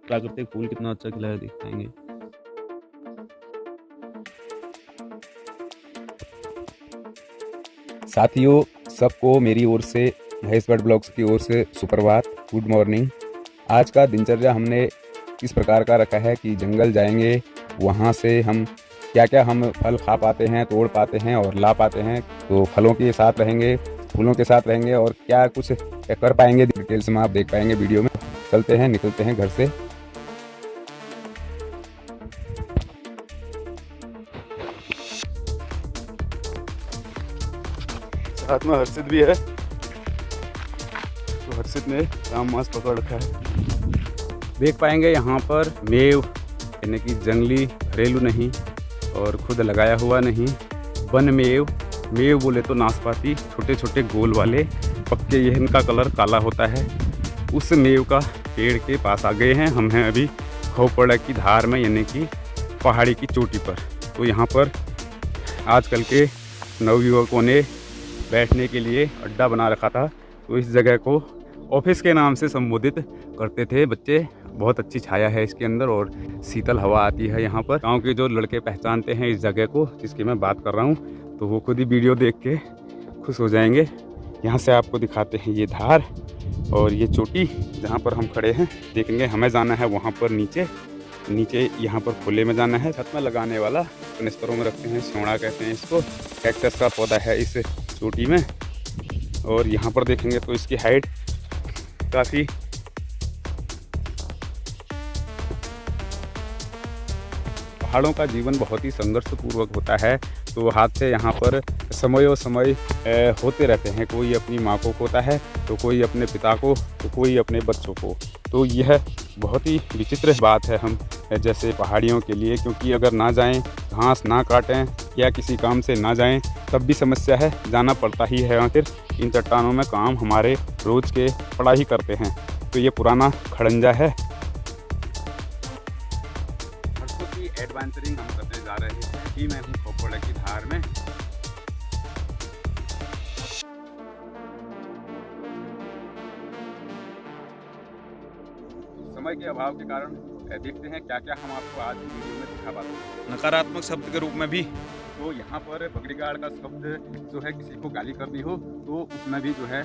प्राकृतिक फूल कितना अच्छा खिला है, देख पाएंगे। साथियों, सबको मेरी ओर से, महेश भट्ट ब्लॉग्स की ओर से सुप्रभात, गुड मॉर्निंग। आज का दिनचर्या हमने इस प्रकार का रखा है कि जंगल जाएंगे, वहाँ से हम क्या क्या हम फल खा पाते हैं, तोड़ पाते हैं और ला पाते हैं। तो फलों के साथ रहेंगे, फूलों के साथ रहेंगे और क्या कुछ कर पाएंगे डिटेल्स में आप देख पाएंगे वीडियो में। चलते हैं, निकलते हैं घर से। साथ में हर्षित भी है, तो हर्षित ने राम मांस पकड़ रखा है। देख पाएंगे यहाँ पर मेव, यानी कि जंगली, घरेलू नहीं और खुद लगाया हुआ नहीं, वन मेव। मेव बोले तो नाशपाती, छोटे छोटे गोल वाले पक्के, ये इनका कलर काला होता है। उस मेव का पेड़ के पास आ गए हैं। हम हैं अभी खोपड़ा की धार में, यानी कि पहाड़ी की चोटी पर। तो यहाँ पर आजकल के नवयुवकों ने बैठने के लिए अड्डा बना रखा था। तो इस जगह को ऑफिस के नाम से संबोधित करते थे बच्चे। बहुत अच्छी छाया है इसके अंदर और शीतल हवा आती है यहाँ पर। गांव के जो लड़के पहचानते हैं इस जगह को जिसकी मैं बात कर रहा हूँ, तो वो खुद ही वीडियो देख के खुश हो जाएंगे। यहाँ से आपको दिखाते हैं ये धार और ये चोटी जहाँ पर हम खड़े हैं। देखेंगे हमें जाना है वहाँ पर नीचे यहाँ पर खुले में जाना है। छत में लगाने वाला कनिस्तरों में रखते हैं, सोना कहते हैं इसको। कैक्टस का पौधा है इस चोटी में। और यहाँ पर देखेंगे तो इसकी हाइट काफ़ी पहाड़ों का जीवन बहुत ही संघर्षपूर्वक होता है। तो हाथ से यहाँ पर समय होते रहते हैं। कोई अपनी माँ को खोता है, तो कोई अपने पिता को, तो कोई अपने बच्चों को। तो यह बहुत ही विचित्र बात है हम जैसे पहाड़ियों के लिए, क्योंकि अगर ना जाएं, घास ना काटें या किसी काम से ना जाएं तब भी समस्या है, जाना पड़ता ही है। आखिर इन चट्टानों में काम हमारे रोज़ के पड़ा ही करते हैं। तो ये पुराना खड़ंजा है। हर्षों की एडवेंचरिंग हम करने जा रहे हैं कि मैं हूँ खोपड़ा की धार में। समय के अभाव के कारण देखते हैं क्या क्या हम आपको आज वीडियो में दिखा पाते हैं। नकारात्मक शब्द के रूप में भी तो यहाँ पर बगड़ीगाड़ का शब्द जो है, किसी को गाली करनी हो तो उसमें भी जो है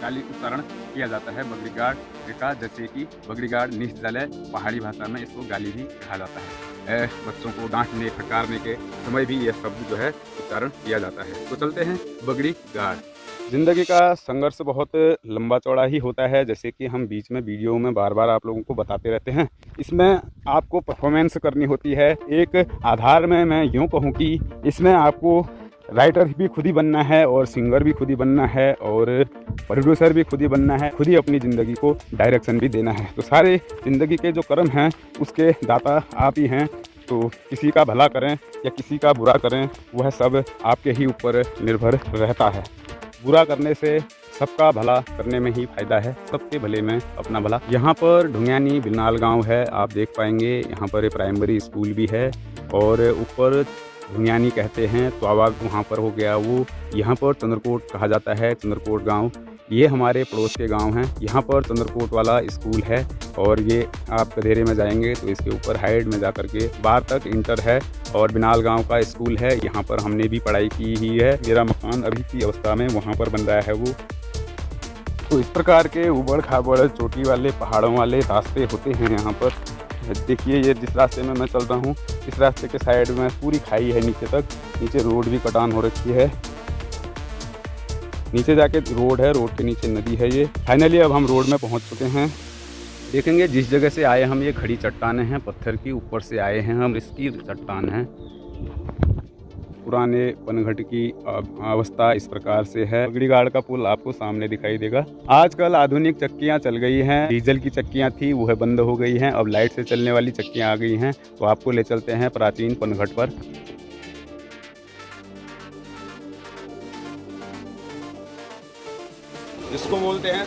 गाली उच्चारण किया जाता है बगड़ीगाड़ का। जैसे कि बगड़ीगाड़ निश्चल, पहाड़ी भाषा में इसको गाली भी कहा जाता है। बच्चों को डांटने फटकारने के समय भी यह शब्द जो है उच्चारण किया जाता है। तो चलते हैं बगड़ीगाड़। ज़िंदगी का संघर्ष बहुत लंबा चौड़ा ही होता है, जैसे कि हम बीच में वीडियो में बार बार आप लोगों को बताते रहते हैं। इसमें आपको परफॉर्मेंस करनी होती है। एक आधार में मैं यूँ कहूँ कि इसमें आपको राइटर भी खुद ही बनना है और सिंगर भी खुद ही बनना है और प्रोड्यूसर भी खुद ही बनना है, खुद ही अपनी ज़िंदगी को डायरेक्शन भी देना है। तो सारे ज़िंदगी के जो कर्म हैं उसके दाता आप ही हैं। तो किसी का भला करें या किसी का बुरा करें, वह सब आपके ही ऊपर निर्भर रहता है। बुरा करने से सबका भला करने में ही फायदा है, सबके भले में अपना भला। यहाँ पर ढुंगियानी बिलनाल गांव है, आप देख पाएंगे। यहाँ पर प्राइमरी स्कूल भी है और ऊपर ढुंगियानी कहते हैं, तो आवाग वहाँ पर हो गया वो। यहाँ पर चंद्रकोट कहा जाता है, चंद्रकोट गांव। ये हमारे पड़ोस के गांव हैं। यहाँ पर चंद्रकोट वाला स्कूल है और ये आप कधेरे में जाएंगे तो इसके ऊपर हाइट में जा कर के 12 तक इंटर है और बिनाल गांव का स्कूल है। यहाँ पर हमने भी पढ़ाई की ही है। मेरा मकान अभी की अवस्था में वहाँ पर बन रहा है वो। तो इस प्रकार के उबड़ खाबड़ चोटी वाले पहाड़ों वाले रास्ते होते हैं यहाँ पर। देखिए ये जिस रास्ते में मैं चल रहा हूँ, इस रास्ते के साइड में पूरी खाई है नीचे तक। नीचे रोड भी कटान हो रखी है, नीचे जाके रोड है, रोड के नीचे नदी है। ये फाइनली अब हम रोड में पहुँच चुके हैं। देखेंगे जिस जगह से आए हम, ये खड़ी चट्टानें हैं, पत्थर की ऊपर से आए हैं हम। इसकी चट्टान है। पुराने पनघट की अवस्था इस प्रकार से है। बगड़ीगाड़ का पुल आपको सामने दिखाई देगा। आजकल आधुनिक चक्कियां चल गई हैं। डीजल की चक्कियां थी, वह बंद हो गई हैं। अब लाइट से चलने वाली चक्कियां आ गई हैं। तो आपको ले चलते हैं प्राचीन पनघट पर। इसको बोलते हैं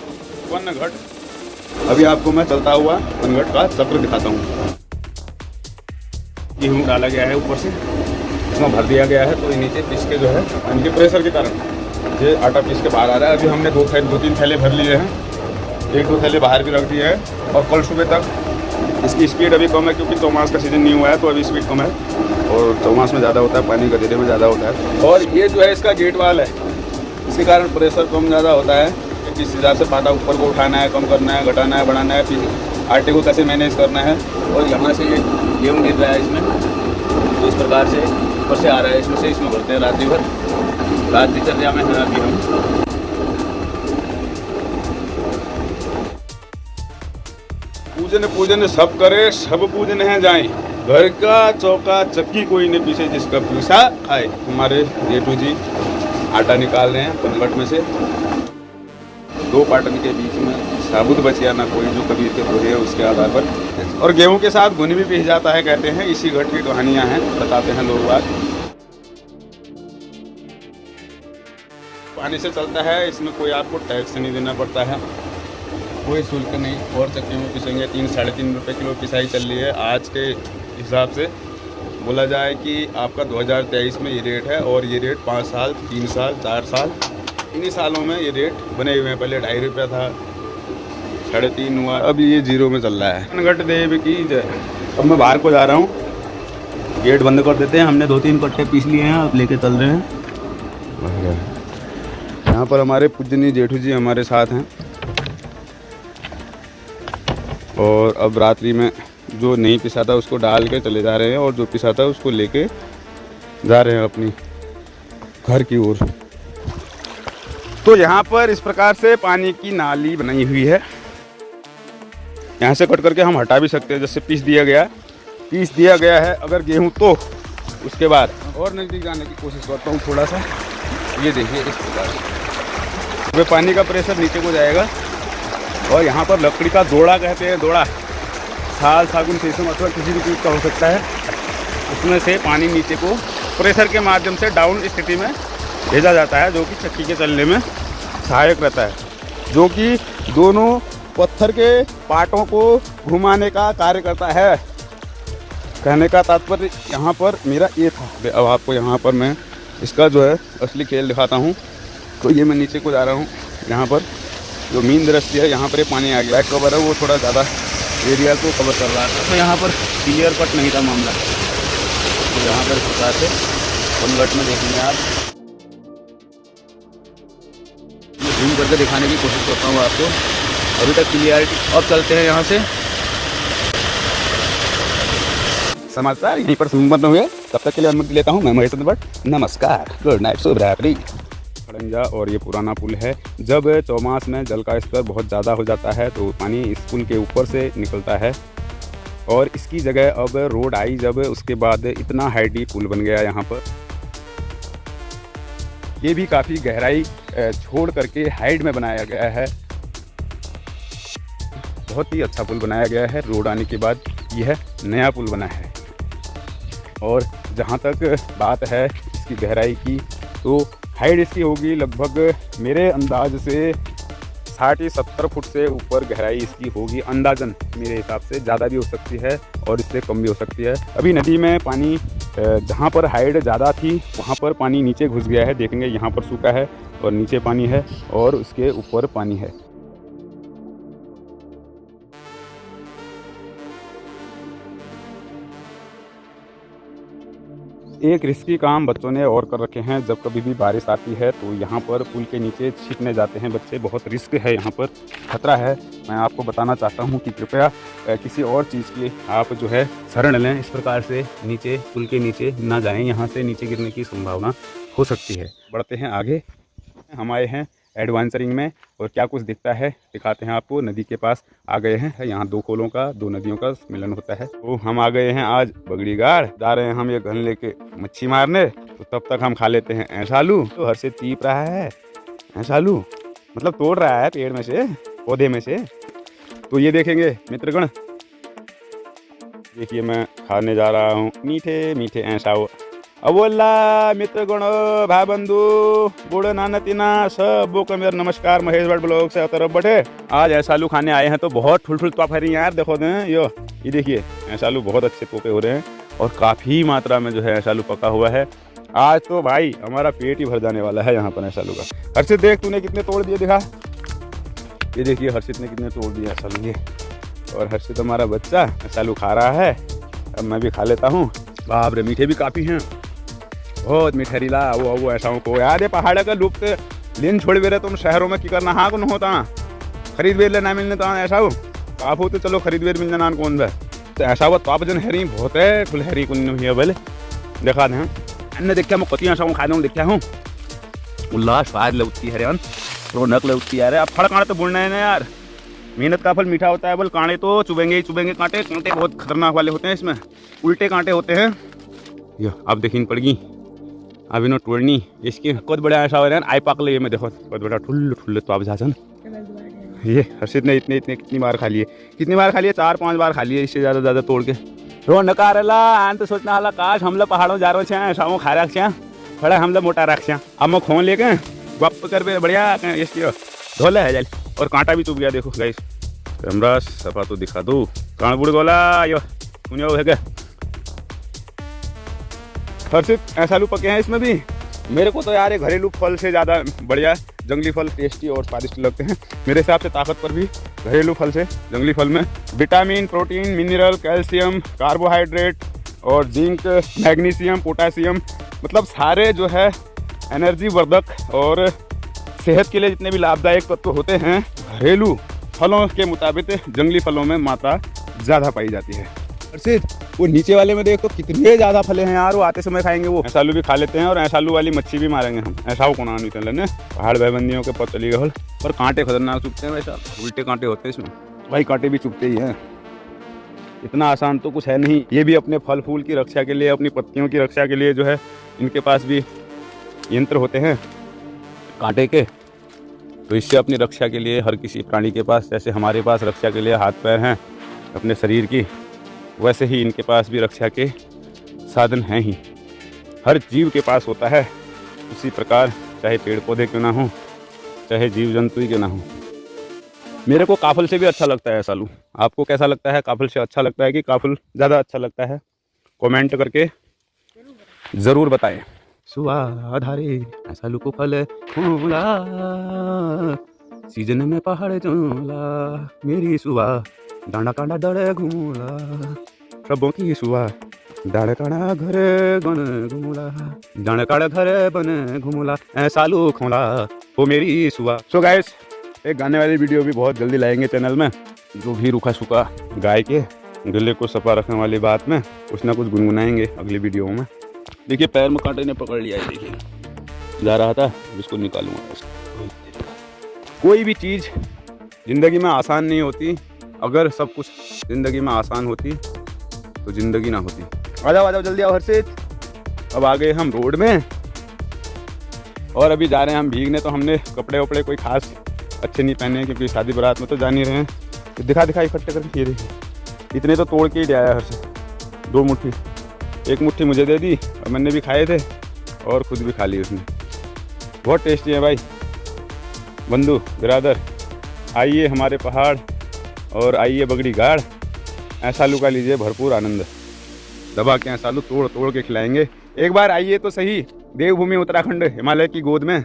पनघट। अभी आपको मैं चलता हुआ पनघट का चक्र दिखाता हूँ। गेहूँ डाला गया है ऊपर से, इसमें भर दिया गया है। तो ये नीचे पीस के जो है इनके प्रेशर के कारण ये आटा पीस के बाहर आ रहा है। अभी हमने 2-3 थैले भर लिए हैं, 1-2 थैले बाहर भी रख दिए हैं और कल सुबह तक इसकी स्पीड अभी कम है क्योंकि चौमास का सीज़न नहीं हुआ है, तो अभी स्पीड कम है और चौमास में ज़्यादा होता है, पानी गधेरे में ज़्यादा होता है। और ये जो है इसका गेट वाल है, इसी कारण प्रेशर कम ज़्यादा होता है कि किस हिसाब से पाटा ऊपर को उठाना है, कम करना है, घटाना है, बढ़ाना है, फिर आटे को कैसे मैनेज करना है। और यहाँ से ये गेहूँ गिर रहा है इसमें, तो इस प्रकार से ऊपर से आ रहा है, इसमें से इसमें भरते हैं रात्रि भर। रात दिनचर्या में है अभी हम। पूजन पूजन सब करे, सब पूजन है जाए, घर का चौका चक्की कोई नहीं पीछे जिसका पूछा खाए। हमारे जेठू जी आटा निकाल रहे हैं पनघट में से, 2 पाटन के बीच में साबुत बचिया ना कोई, जो कबीर के दोहे है उसके आधार पर। और गेहूं के साथ घुन भी पीस जाता है कहते हैं, इसी घट की कहानियां हैं, बताते हैं लोग बात। पानी से चलता है, इसमें कोई आपको टैक्स नहीं देना पड़ता है, कोई शुल्क नहीं। और चक्की में पिसेंगे 3-3.5 रुपये किलो पिसाई चल रही है आज के हिसाब से। बोला जाए कि आपका 2023 में ये रेट है, और ये रेट 5 साल 3 साल 4 साल इन्हीं सालों में ये रेट बने हुए हैं। पहले 2.5 रुपया था, 3.5 हुआ, अब ये 0 में चल रहा है। पनघट देव की जय। अब मैं बाहर को जा रहा हूँ, गेट बंद कर देते हैं। हमने 2-3 कट्टे पीस लिए हैं, अब लेके चल रहे हैं। यहाँ पर हमारे पूजनीय जेठू जी हमारे साथ हैं, और अब रात्रि में जो नहीं पिसा था उसको डाल के चले जा रहे हैं, और जो पिसा था उसको लेके जा रहे हैं अपनी घर की ओर। तो यहाँ पर इस प्रकार से पानी की नाली बनाई हुई है, यहाँ से कट करके हम हटा भी सकते हैं। जैसे पीस दिया गया है अगर गेहूँ, तो उसके बाद और नज़दीक जाने की कोशिश करता हूँ थोड़ा सा। ये देखिए इस प्रकार से पानी का प्रेशर नीचे को जाएगा, और यहाँ पर लकड़ी का दोड़ा कहते हैं, दोड़ा साल सागुन शीशम अथवा किसी भी चीज़ का हो सकता है, उसमें से पानी नीचे को प्रेशर के माध्यम से डाउन स्थिति में भेजा जाता है, जो कि चक्की के चलने में सहायक रहता है, जो कि दोनों पत्थर के पाटों को घुमाने का कार्य करता है। कहने का तात्पर्य यहाँ पर मेरा ये था। अब आपको यहाँ पर मैं इसका जो है असली खेल दिखाता हूँ। तो ये मैं नीचे को जा रहा हूँ, यहाँ पर जो मेन दृश्य है, यहाँ पर ये पानी आ गया, बैक कवर है वो थोड़ा ज़्यादा एरिया को कवर कर रहा है। तो यहाँ पर क्लियर कट नहीं था मामला, तो यहाँ पर इस प्रकार से पनघट में देखेंगे आप। मैं जूम करके दिखाने की कोशिश करता हूँ आपको, अभी तक क्लियरिटी। अब चलते हैं यहाँ से। समाचार यहीं पर संपन्न हुए, तब तक के लिए अनुमति लेता हूँ मैं महेश चंद्र भट्ट। नमस्कार, गुड नाइट, शुभ रात्रि। खड़ंजा और ये पुराना पुल है। जब चौमास में जल का स्तर बहुत ज़्यादा हो जाता है तो पानी इस पुल के ऊपर से निकलता है, और इसकी जगह अब रोड आई जब, उसके बाद इतना हाइटी पुल बन गया यहाँ पर। ये भी काफ़ी गहराई छोड़ करके हाइट में बनाया गया है, बहुत ही अच्छा पुल बनाया गया है। रोड आने के बाद यह नया पुल बना है। और जहाँ तक बात है इसकी गहराई की, तो हाइट इसकी होगी लगभग मेरे अंदाज से 60-70 फुट से ऊपर गहराई इसकी होगी अंदाजन। मेरे हिसाब से ज़्यादा भी हो सकती है और इससे कम भी हो सकती है। अभी नदी में पानी जहाँ पर हाइट ज़्यादा थी वहाँ पर पानी नीचे घुस गया है। देखेंगे यहाँ पर सूखा है और नीचे पानी है और उसके ऊपर पानी है। एक रिस्की काम बच्चों ने और कर रखे हैं। जब कभी भी बारिश आती है तो यहाँ पर पुल के नीचे छिपने जाते हैं बच्चे। बहुत रिस्क है, यहाँ पर खतरा है। मैं आपको बताना चाहता हूँ कि कृपया किसी और चीज़ की आप जो है शरण लें। इस प्रकार से नीचे पुल के नीचे ना जाएं, यहाँ से नीचे गिरने की संभावना हो सकती है। बढ़ते हैं आगे। हम आए हैं एडवेंचरिंग में और क्या कुछ दिखता है दिखाते हैं आपको। नदी के पास आ गए हैं, यहाँ 2 कोलों का 2 नदियों का मिलन होता है। तो हम आ गए हैं आज बगड़ी गाड़। जा रहे हैं हम ये घन लेके मच्छी मारने। तो तब तक हम खा लेते हैं ऐसालू। तो हर से चीप रहा है ऐसालू, मतलब तोड़ रहा है पेड़ में से, पौधे में से। तो ये देखेंगे मित्रगण, देखिए मैं खाने जा रहा हूँ मीठे मीठे ऐसाओ। अवोला मित्रगण भाई बंधु बूढ़े नाना तीना सब को मेरा नमस्कार। महेश भट्ट ब्लॉग से तरफ बैठे आज ऐसालू खाने आए हैं। तो बहुत फुल तो रही यार, देखो दें ये देखिए ऐसालू बहुत अच्छे तोपे हो रहे हैं और काफ़ी मात्रा में जो है ऐसालू पका हुआ है। आज तो भाई हमारा पेट ही भर जाने वाला है यहाँ पर ऐसालू का। हर्षित देख तूने कितने तोड़ दिए, दिखा। ये देखिए हर्षित ने कितने तोड़ दिए ऐसालू। और हर्षित हमारा बच्चा सालू खा रहा है। अब मैं भी खा लेता हूँ। बाप रे, मीठे भी काफ़ी हैं, बहुत मीठेरीला। वो ऐसा को याद है पहाड़ का लुप्त लेन छोड़ बेरे तुम शहरों में की करना हाँ को न होता खरीद बेर ले ना मिलने तो ऐसा हो आप हो तो चलो खरीद बेर मिल जाना कौन बे तो ऐसा हुआ तो आप जन हेरी बहुत है फुल हेरी कुन हुई बोले देखा दें अन्य देखा मैं कति ऐसा खा दूँ देखा हूँ उल्लास स्वाद लगती है यार रौनक लगती है यार। अब फल कांटे तो बोलना है ना यार, मेहनत का फल मीठा होता है। बोल कांटे तो चुभेंगे ही चुभेंगे, कांटे कांटे बहुत खतरनाक वाले होते हैं, इसमें उल्टे कांटे होते हैं। ये अब देखिन पड़गी अब इन्हों तोड़नी इसकी बहुत बड़ा ऐसा हो रहा है आई पाक ले में देखो बहुत बड़ा ठुल्ल ठुल्ल तो आप जाचन। ये हर्षित ने इतने कितनी बार खा लिए 4-5 बार खा लिए, इससे ज़्यादा तोड़ के रो नकारला आन तो सोचना हाला काश हम लोग पहाड़ों जा रहे हैं शामों खा रखे हैं थोड़ा हम लोग मोटा रखे हैं। अब मैं खोन लेके गप कर पे बढ़िया इसकी धोला है जल और कांटा भी चुभ गया देखो गाइस। कैमरा सफा तो दिखा दो कान बुड़ गोला यो सुनियो है क्या हर्षित ऐसा आलू पके हैं इसमें भी। मेरे को तो यार ये घरेलू फल से ज़्यादा बढ़िया जंगली फल टेस्टी और स्वादिष्ट लगते हैं। मेरे हिसाब से ताकत पर भी घरेलू फल से जंगली फल में vitamin protein mineral calcium carbohydrate और जिंक मैग्नीशियम पोटासियम मतलब सारे जो है एनर्जी वर्धक और सेहत के लिए जितने भी लाभदायक तत्व होते हैं घरेलू फलों के मुताबिक जंगली फलों में मात्रा ज़्यादा पाई जाती है। हर्षित वो नीचे वाले में देख तो कितने ज़्यादा फले हैं यार, वो आते समय खाएंगे। वो ऐसा आलू भी खा लेते हैं और ऐसा आलू वाली मच्छी भी मारेंगे हम। ऐसा हो कौन नहीं चल पहाड़ भाईबंदियों के पत चली गए पर कांटे खतरनाक चुभते हैं, वैसा उल्टे कांटे होते हैं इसमें भाई, कांटे भी चुभते ही हैं। इतना आसान तो कुछ है नहीं। ये भी अपने फल फूल की रक्षा के लिए अपनी पत्तियों की रक्षा के लिए जो है इनके पास भी यंत्र होते हैं कांटे के, तो इससे अपनी रक्षा के लिए हर किसी प्राणी के पास जैसे हमारे पास रक्षा के लिए हाथ पैर हैं अपने शरीर की, वैसे ही इनके पास भी रक्षा के साधन हैं ही। हर जीव के पास होता है उसी प्रकार, चाहे पेड़ पौधे क्यों ना हो चाहे जीव जंतु ही क्यों ना हो। मेरे को काफल से भी अच्छा लगता है सालू। आपको कैसा लगता है? काफल से अच्छा लगता है कि काफल ज़्यादा अच्छा लगता है? कमेंट करके ज़रूर बताएं। सुधारे सालू को फल फूला सीजन में पहाड़ चूला मेरी सुबह डांडा कांडा डरे घूला सबों की सुबह डांडा कांडा घरे बन घूला डांडा कांडा घरे बन घूला सालू खोला वो मेरी सुबह। सो गाइस एक गाने वाली वीडियो भी बहुत जल्दी लाएंगे चैनल में, जो भी रूखा सूखा गाय के गले को सफा रखने वाली बात में कुछ ना कुछ गुनगुनाएंगे अगली वीडियो में। देखिए पैर में कांटे ने पकड़ लिया है, देखिए जा रहा था इसको निकालूंगा। कोई भी चीज़ ज़िंदगी में आसान नहीं होती, अगर सब कुछ ज़िंदगी में आसान होती तो ज़िंदगी ना होती। आ जाओ जल्दी आओ हर्षित। अब आ गए हम रोड में और अभी जा रहे हैं हम भीगने, तो हमने कपड़े वपड़े कोई खास अच्छे नहीं पहने क्योंकि शादी बारात में तो जा नहीं रहे हैं। तो दिखा इकट्ठे करके ये देखिए इतने तो तोड़ के ही ले आया हर्षित। 2 मुट्ठी, 1 मुट्ठी मुझे दे दी और मैंने भी खाए थे और खुद भी खा ली उसने। बहुत टेस्टी है भाई। बंधु बिरादर आइए हमारे पहाड़ और आइए बगड़ी गाड़, ऐसा आलू का लीजिए भरपूर आनंद। दबा के ऐसा आलू तोड़ के खिलाएंगे। एक बार आइए तो सही देवभूमि उत्तराखंड हिमालय की गोद में।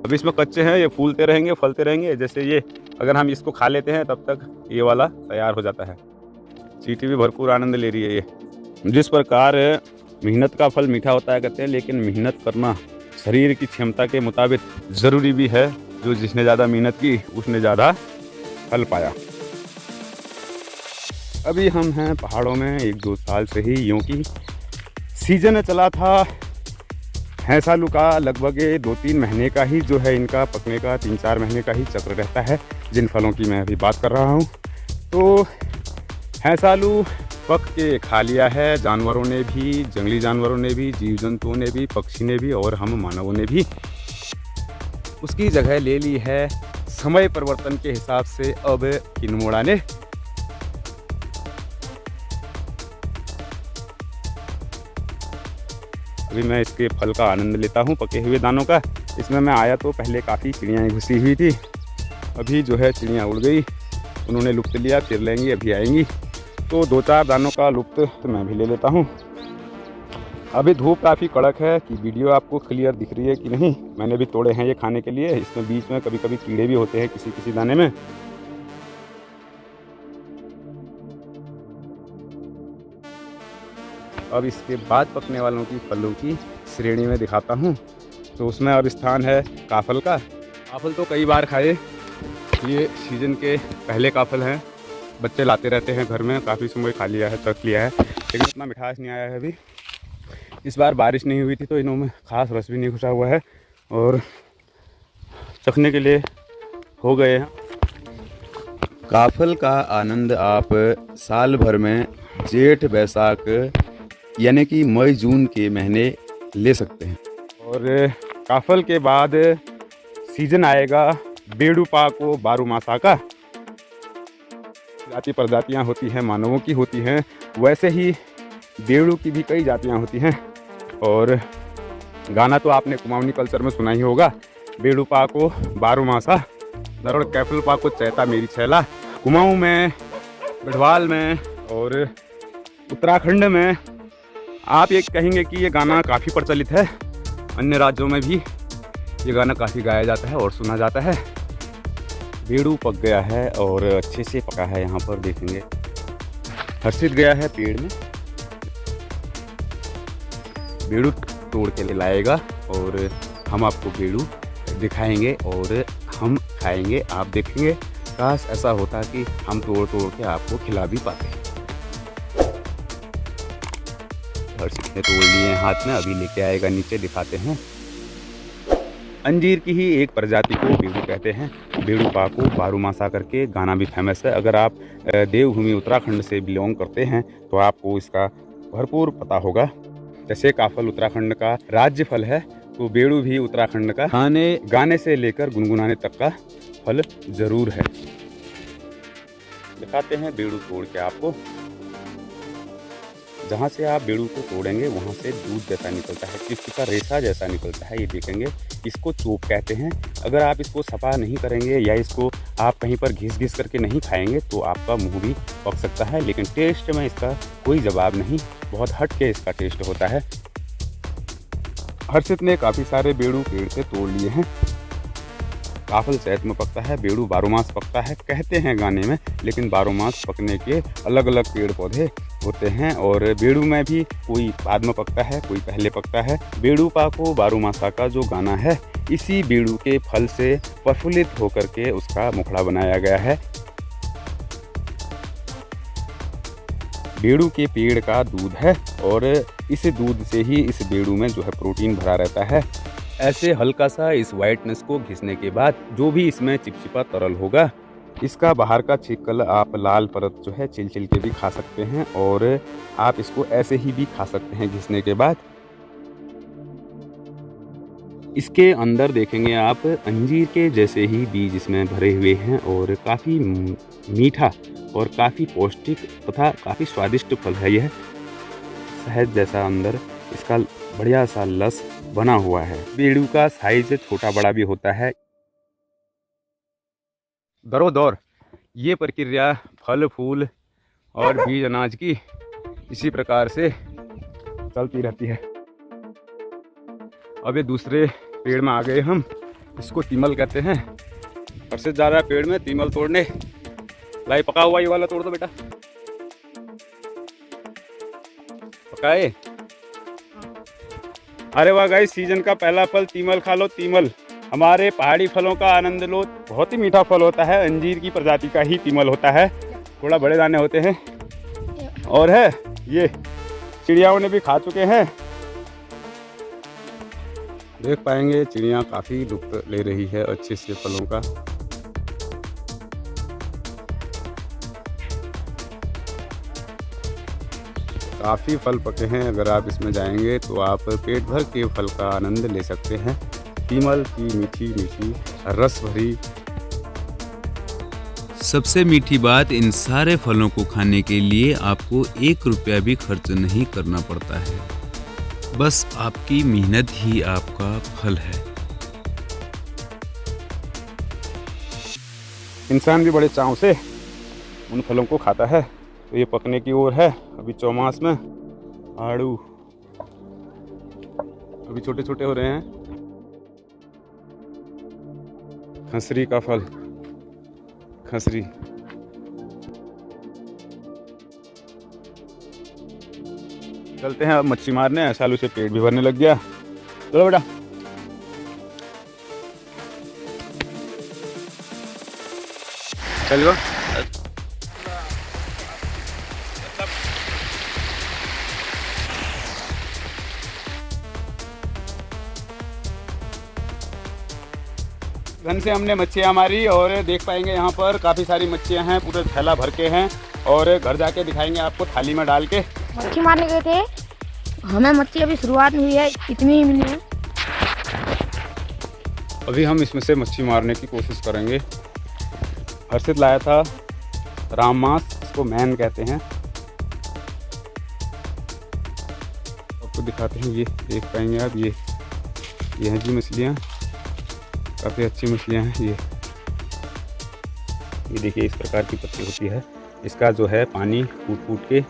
अभी इसमें कच्चे हैं, ये फूलते रहेंगे फलते रहेंगे। जैसे ये अगर हम इसको खा लेते हैं तब तक ये वाला तैयार हो जाता है। चींटी भी भरपूर आनंद ले रही है ये। जिस प्रकार मेहनत का फल मीठा होता है कहते हैं, लेकिन मेहनत करना शरीर की क्षमता के मुताबिक ज़रूरी भी है। जो जिसने ज़्यादा मेहनत की उसने ज़्यादा फल पाया। अभी हम हैं पहाड़ों में 1-2 साल से ही, यूँ की सीजन चला था भैंस आलू का। लगभग 2-3 महीने का ही जो है इनका पकने का, 3-4 महीने का ही चक्र रहता है जिन फलों की मैं अभी बात कर रहा हूँ। तो भैंस आलू पक के खा लिया है जानवरों ने भी, जंगली जानवरों ने भी, जीव जंतुओं ने भी, पक्षी ने भी और हम मानवों ने भी। उसकी जगह ले ली है समय परिवर्तन के हिसाब से अब किन्मोड़ा ने। अभी मैं इसके फल का आनंद लेता हूँ पके हुए दानों का। इसमें मैं आया तो पहले काफ़ी चिड़ियाँ घुसी हुई थी, अभी जो है चिड़ियाँ उड़ गई, उन्होंने लुप्त लिया, फिर लेंगी, अभी आएंगी। तो 2-4 दानों का लुप्त तो मैं भी ले लेता हूँ। अभी धूप काफ़ी कड़क है कि वीडियो आपको क्लियर दिख रही है कि नहीं। मैंने भी तोड़े हैं ये खाने के लिए। इसमें बीच में कभी कभी कीड़े भी होते हैं किसी किसी दाने में, अब इसके बाद पकने वालों की फलों की श्रेणी में दिखाता हूँ। तो उसमें अब स्थान है काफल का। काफल तो कई बार खाए, ये सीज़न के पहले काफल हैं। बच्चे लाते रहते हैं घर में, काफ़ी समय खा लिया है, चख लिया है, लेकिन इतना मिठास नहीं आया है अभी। इस बार बारिश नहीं हुई थी तो इनों में खास रस भी नहीं घुसा हुआ है और चखने के लिए हो गए हैं। काफल का आनंद आप साल भर में जेठ बैसाख यानी कि मई जून के महीने ले सकते हैं। और काफल के बाद सीजन आएगा बेड़ू पाको बारूमासा का। जाति प्रजातियां होती हैं, मानवों की होती हैं, वैसे ही बेड़ू की भी कई जातियां होती हैं। और गाना तो आपने कुमाऊनी कल्चर में सुना ही होगा, बेड़ू पाको बारूमासा नरोड़ कैफल पाको चैता मेरी छैला। कुमाऊं में, गढ़वाल में और उत्तराखंड में आप ये कहेंगे कि ये गाना काफ़ी प्रचलित है। अन्य राज्यों में भी ये गाना काफ़ी गाया जाता है और सुना जाता है। बेड़ू पक गया है और अच्छे से पका है, यहाँ पर देखेंगे हर्षित गया है पेड़ में। बेड़ू तोड़ के लाएगा और हम आपको बेड़ू दिखाएंगे और हम खाएंगे। आप देखेंगे काश ऐसा होता कि हम तोड़ के आपको खिला भी पाते। हर्षित ने तोड़ लिए हाथ में, अभी लेके आएगा नीचे, दिखाते हैं। अंजीर की ही एक प्रजाति को बेड़ू कहते हैं। बेड़ू पाको बारूमासा करके गाना भी फेमस है। अगर आप देवभूमि उत्तराखंड से बिलोंग करते हैं तो आपको इसका भरपूर पता होगा। जैसे काफल उत्तराखंड का राज्य फल है, तो बेड़ू भी उत्तराखंड का खाने गाने से लेकर गुनगुनाने तक का फल जरूर है। दिखाते हैं बेड़ू तोड़ के आपको। जहाँ से आप बेड़ू को तोड़ेंगे वहाँ से दूध जैसा निकलता है, किसी का रेशा जैसा निकलता है, ये देखेंगे। इसको चोप कहते हैं। अगर आप इसको सफा नहीं करेंगे या इसको आप कहीं पर घिस करके नहीं खाएंगे तो आपका मुंह भी पक सकता है, लेकिन टेस्ट में इसका कोई जवाब नहीं, बहुत हट के इसका टेस्ट होता है। हर्षित ने काफ़ी सारे बेड़ू पेड़ से तोड़ लिए हैं। काफल चैत में पकता है, बेड़ू बारूमास पकता है कहते हैं गाने में, लेकिन बारूमास पकने के अलग अलग पेड़ पौधे होते हैं। और बेड़ू में भी कोई बाद में पकता है, कोई पहले पकता है। बेड़ू पाको बारूमासा का जो गाना है, इसी बेड़ू के फल से प्रफुल्लित होकर के उसका मुखड़ा बनाया गया है। बेड़ू के पेड़ का दूध है और इस दूध से ही इस बेड़ू में जो है प्रोटीन भरा रहता है। ऐसे हल्का सा इस वाइटनेस को घिसने के बाद जो भी इसमें चिपचिपा तरल होगा, इसका बाहर का छिकल आप लाल परत जो है छिल के भी खा सकते हैं और आप इसको ऐसे ही भी खा सकते हैं घिसने के बाद। इसके अंदर देखेंगे आप अंजीर के जैसे ही बीज इसमें भरे हुए हैं और काफ़ी मीठा और काफ़ी पौष्टिक तथा काफ़ी स्वादिष्ट फल है यह। शहद जैसा अंदर इसका बढ़िया सा लस बना हुआ है। बेड़ू का साइज छोटा बड़ा भी होता है। दरो दौर ये प्रक्रिया फल फूल और बीज अनाज की इसी प्रकार से चलती रहती है। अब ये दूसरे पेड़ में आ गए हम, इसको तीमल कहते हैं। हर्षित जा रहा है पेड़ में तीमल तोड़ने। लाई पका हुआ ये वाला तोड़ दो बेटा। पकाए। अरे वाह गाइस, सीजन का पहला फल तीमल खा लो। तीमल हमारे पहाड़ी फलों का आनंद लो। बहुत ही मीठा फल होता है, अंजीर की प्रजाति का ही तीमल होता है, थोड़ा बड़े दाने होते हैं। और है ये चिड़ियाओं ने भी खा चुके हैं, देख पाएंगे चिड़िया काफ़ी लुत्फ ले रही है अच्छे से फलों का। काफ़ी फल पके हैं, अगर आप इसमें जाएंगे तो आप पेट भर के फल का आनंद ले सकते हैं। तीमल की मीठी मीठी रस भरी। सबसे मीठी बात, इन सारे फलों को खाने के लिए आपको 1 रुपया भी खर्च नहीं करना पड़ता है, बस आपकी मेहनत ही आपका फल है। इंसान भी बड़े चाव से उन फलों को खाता है। तो ये पकने की ओर है, अभी चौमास में। आड़ू अभी छोटे छोटे हो रहे हैं। खसरी का फल, खसरी चलते हैं अब मच्छी मारने। सालू से पेट भी भरने लग गया। चलो बेटा। चलो घन से हमने मच्छियाँ मारी और देख पाएंगे यहाँ पर काफ़ी सारी मच्छियाँ हैं, पूरे थैला भर के हैं और घर जाके दिखाएंगे आपको थाली में डाल के। मच्छी मारने गए थे, हमें मच्छी अभी शुरुआत में हुई है, इतनी ही मिली है। अभी हम इसमें से मच्छी मारने की कोशिश करेंगे। हर्षित लाया था राम मास, इसको मैन कहते हैं। आपको दिखाते हैं, ये देख पाएंगे आप, ये हैं जी मछलियाँ, काफ़ी अच्छी मछलियाँ हैं। ये देखिए इस प्रकार की पत्ती होती है। इसका जो है पानी कूट के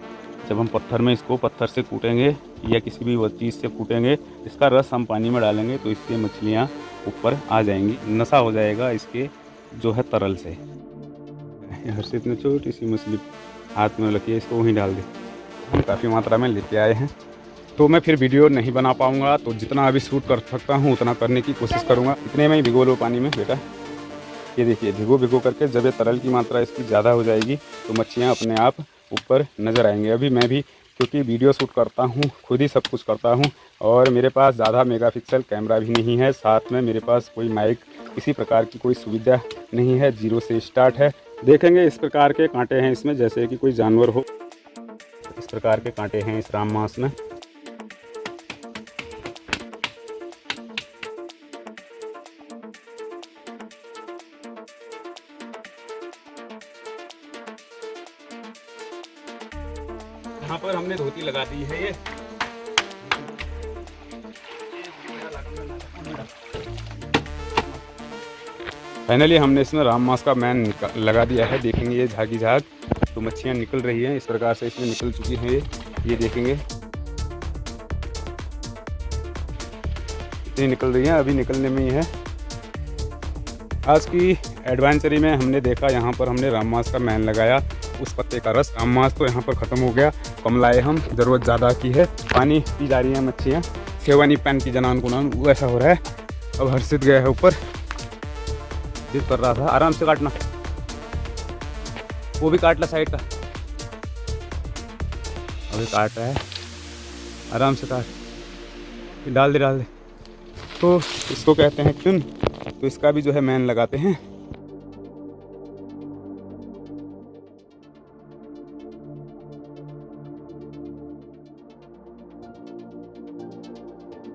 जब हम पत्थर में इसको पत्थर से कूटेंगे या किसी भी चीज़ से कूटेंगे, इसका रस हम पानी में डालेंगे तो इससे मछलियाँ ऊपर आ जाएंगी, नशा हो जाएगा इसके जो है तरल से। हर्षित ने छोटी सी मछली हाथ में रखी है, इसको वहीं डाल दे। हम काफ़ी मात्रा में लेके आए हैं, तो मैं फिर वीडियो नहीं बना पाऊँगा, तो जितना अभी शूट कर सकता हूँ उतना करने की कोशिश करूँगा। इतने में ही भिगो लो पानी में बेटा। ये देखिए भिगो करके जब ये तरल की मात्रा इसकी ज़्यादा हो जाएगी तो मच्छियाँ अपने आप ऊपर नज़र आएंगे। अभी मैं भी क्योंकि वीडियो शूट करता हूँ, खुद ही सब कुछ करता हूँ और मेरे पास ज़्यादा मेगापिक्सल कैमरा भी नहीं है, साथ में मेरे पास कोई माइक किसी प्रकार की कोई सुविधा नहीं है, 0 से स्टार्ट है। देखेंगे इस प्रकार के कांटे हैं इसमें, जैसे कि कोई जानवर हो, इस प्रकार के कांटे हैं इस राम मास में। यहाँ पर हमने धोती लगा दी है। ये फाइनली हमने इसमें राम मास का मैन लगा दिया है। देखेंगे ये झागी झाग तो मच्छियाँ निकल रही हैं, इस प्रकार से इसमें निकल चुकी हैं। ये देखेंगे इतनी निकल रही हैं, अभी निकलने में ही है। आज की एडवेंचरी में हमने देखा, यहाँ पर हमने राम मास का मैन लगाया, उस पत्ते का रस। राम मास तो यहाँ पर ख़त्म हो गया, कम लाए हम, ज़रूरत ज़्यादा की है। पानी पी जा रही हैं मच्छियाँ, सेवानी पैन की जनान को नाम वो ऐसा हो रहा है। अब हर्षित गया है ऊपर, जिद कर रहा था, आराम से काटना, वो भी काट ला साइड का, अभी काट रहा है, आराम से काट, डाल दे। तो इसको कहते हैं चुन, तो इसका भी जो है मैन लगाते हैं।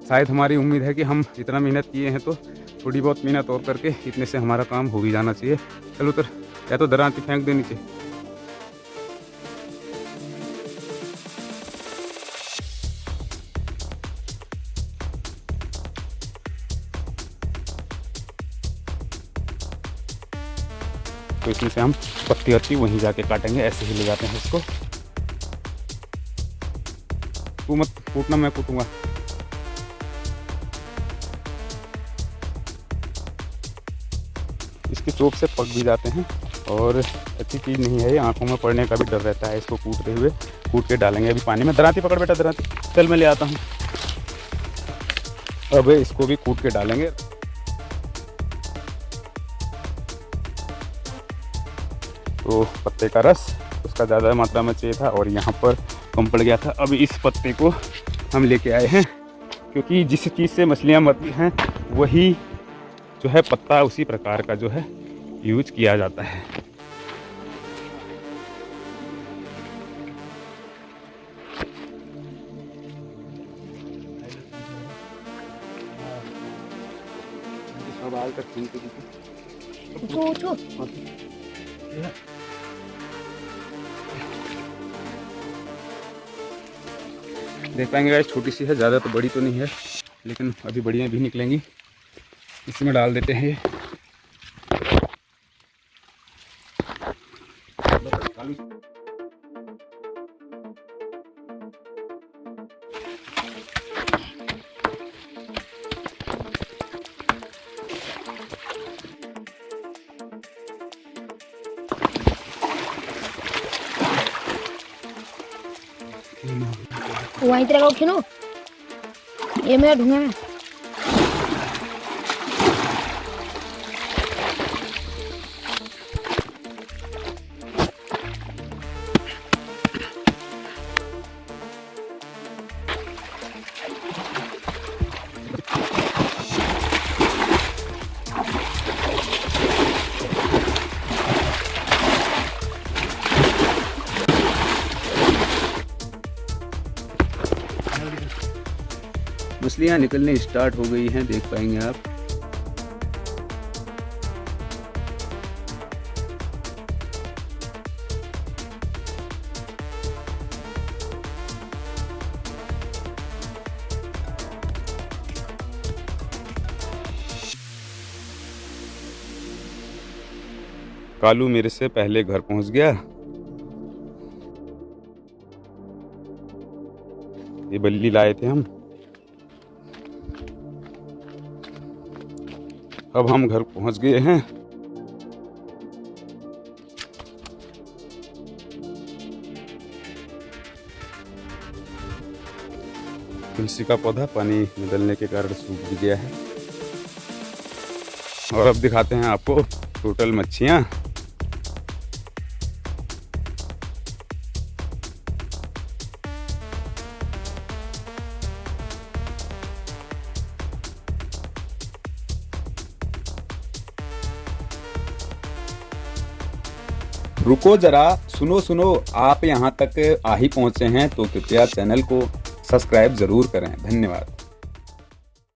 शायद हमारी उम्मीद है कि हम इतना मेहनत किए हैं तो थोड़ी बहुत मेहनत और करके इतने से हमारा काम हो भी जाना चाहिए। चलो उतर, या तो दरांती फेंक दे नीचे। तो इसमें से हम पत्ती वहीं जाके काटेंगे, ऐसे ही ले जाते हैं इसको। तू मत कूटना, मैं कूटूंगा। इसकी चोप से पक भी जाते हैं और अच्छी चीज़ नहीं है ये, आंखों में पड़ने का भी डर रहता है। इसको कूटते हुए कूट के डालेंगे अभी पानी में। दरांती पकड़ बेटा, दरांती चल मैं ले आता हूँ। अब इसको भी कूट के डालेंगे। तो पत्ते का रस उसका ज़्यादा मात्रा में चाहिए था और यहाँ पर कम पड़ गया था। अब इस पत्ते को हम लेके आए हैं क्योंकि जिस चीज़ से मछलियाँ मरती हैं वही जो है पत्ता उसी प्रकार का जो है यूज किया जाता है। देख पाएंगे गाइस, छोटी सी है, ज़्यादा तो बड़ी तो नहीं है, लेकिन अभी बढ़िया भी निकलेंगी। इसमें डाल देते हैं ये। वहीं तरह का खिनो ये मेरा ढूंढे में। मछलियाँ निकलने स्टार्ट हो गई हैं, देख पाएंगे आप। कालू मेरे से पहले घर पहुंच गया। ये बल्ली लाए थे हम। अब हम घर पहुंच गए हैं। तुलसी का पौधा पानी में डलने के कारण सूख भी गया है। और अब दिखाते हैं आपको टोटल मच्छियाँ। रुको जरा, सुनो सुनो, आप यहाँ तक आ ही पहुँचे हैं तो कृपया चैनल को सब्सक्राइब जरूर करें। धन्यवाद।